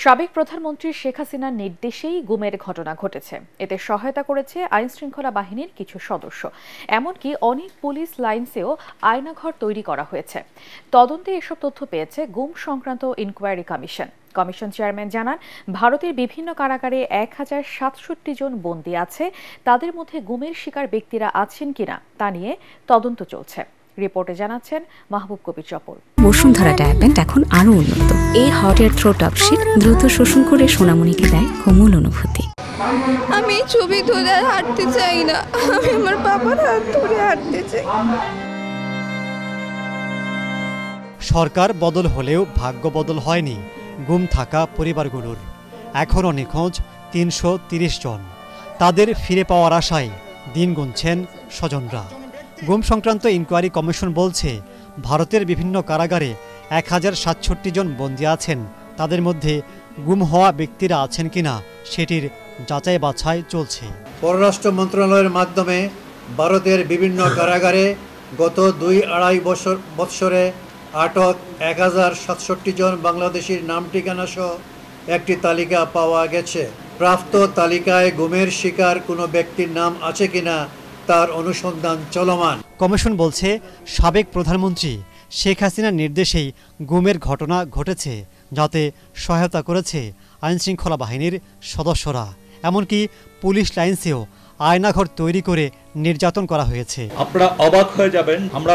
সাবেক প্রধানমন্ত্রী শেখ হাসিনার নির্দেশেই গুমের ঘটনা ঘটেছে। এতে সহায়তা করেছে আইনশৃঙ্খলা বাহিনীর কিছু সদস্য। এমনকি অনেক পুলিশ লাইন্সেও আয়নাঘর তৈরি করা হয়েছে। তদন্তে এসব তথ্য পেয়েছে গুম সংক্রান্ত ইনকোয়ারি কমিশন। কমিশন চেয়ারম্যান জানান, ভারতের বিভিন্ন কারাগারে 1067 জন বন্দী আছে। তাদের মধ্যে গুমের শিকার ব্যক্তিরা আছেন কিনা তা নিয়ে তদন্ত চলছে। রিপোর্টে জানাচ্ছেন মাহবুব কবির চপল। বসুন্ধরা ডায়াপেন্ট এখন আরো উন্নত। এই hot air through top sheet দ্রুত শোষণ করে সোনামণিকে দেয় কোমল অনুভূতি। আমি ছবি তুলে হাঁটতে চাই না, আমি আমার বাবার হাত ধরে হাঁটতে চাই। সরকার বদল হলেও ভাগ্য বদল হয়নি গুম থাকা পরিবারগুলোর। এখনও নিখোঁজ 330 জন। তাদের ফিরে পাওয়ার আশায় দিন গুনছেন স্বজনরা। গুম সংক্রান্ত ইনকোয়ারি কমিশন বলছে, ভারতের বিভিন্ন কারাগারে 1067 জন বন্দী আছেন। তাদের মধ্যে গুম হওয়া ব্যক্তিরা আছেন কিনা সেটির যাচাই বাছাই চলছে। পররাষ্ট্র মন্ত্রণালয়ের মাধ্যমে ভারতের বিভিন্ন কারাগারে গত 2-2.5 বৎসরে আটক 1067 জন বাংলাদেশির নাম ঠিকানা সহ একটি তালিকা পাওয়া গেছে। প্রাপ্ত তালিকায় গুমের শিকার কোনো ব্যক্তির নাম আছে কিনা তার অনুসন্ধান চলমান। কমিশন বলছে, সাবেক প্রধানমন্ত্রী শেখ হাসিনার নির্দেশেই গুমের ঘটনা ঘটেছে, যাতে সহায়তা করেছে আইনশৃঙ্খলা বাহিনীর সদস্যরা। এমনকি পুলিশ লাইন্সেও আয়নাঘর তৈরি করে নির্যাতন করা হয়েছে। আপনারা অবাক হয়ে যাবেন, আমরা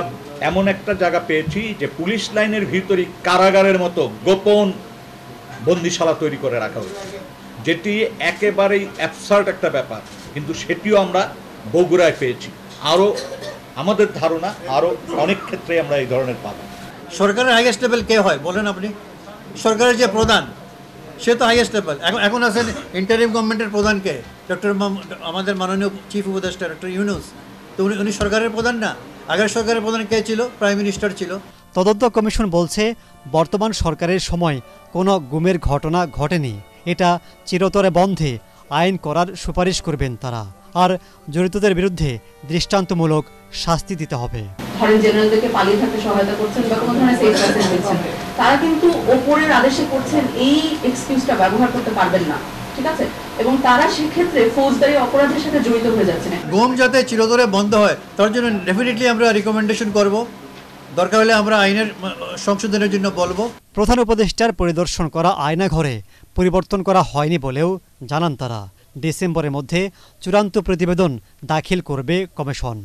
এমন একটা জায়গা পেয়েছি যে পুলিশ লাইনের ভিতরে কারাগারের মতো গোপন বন্দিশালা তৈরি করে রাখা হয়েছে, যেটি একেবারেই অ্যাবসার্ড একটা ব্যাপার, কিন্তু সেটিও আমরা বগুড়ায় পেয়েছি। আরও আমাদের ধারণা আরও অনেক ক্ষেত্রে আমরা এই ধরনের পাবো। সরকারের হাইয়েস্ট লেভেল কে হয় বলেন আপনি? সরকারের যে প্রধান, সে তো হাইয়েস্ট লেভেল। এখন আছেন ইন্টারিম গভর্নমেন্টের প্রধানকে, আমাদের মাননীয় চিফ উপদেষ্টা ডক্টর ইউনূস। তো উনি সরকারের প্রধান না? আগের সরকারের প্রধান কে ছিল? প্রাইম মিনিস্টার ছিল। তদন্ত কমিশন বলছে, বর্তমান সরকারের সময় কোনো গুমের ঘটনা ঘটেনি। এটা চিরতরে বন্ধে আইন করার সুপারিশ করবেন তারা। আর জড়িতদের বিরুদ্ধে দৃষ্টান্তমূলক শাস্তি দিতে হবে। ধরেন জেনারেলদেরকে পালিয়ে থাকতে সহায়তা করছেন বা কোনো ধরনের সেফ মেসেজ দিচ্ছেন, তারা কিন্তু ওপরের আদেশে করছেন এই এক্সকিউজটা ব্যবহার করতে পারবেন না, ঠিক আছে? এবং তারা সেক্ষেত্রে ফৌজদারি অপরাধের সাথে জড়িত হয়ে যাচ্ছেন। গুম যাতে চিরতরে বন্ধ হয় তার জন্য ডেফিনেটলি আমরা রিকমেন্ডেশন করব। দরকার হলে আমরা আইনের সংশোধনের জন্য বলবো। প্রধান উপদেষ্টার পরিদর্শন করা আয়নাঘরে পরিবর্তন করা হয়নি বলেও জানান তারা। ডিসেম্বরের মধ্যে চূড়ান্ত প্রতিবেদন দাখিল করবে কমিশন।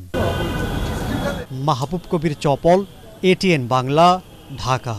মাহবুব কবির চপল, এটিএন বাংলা, ঢাকা।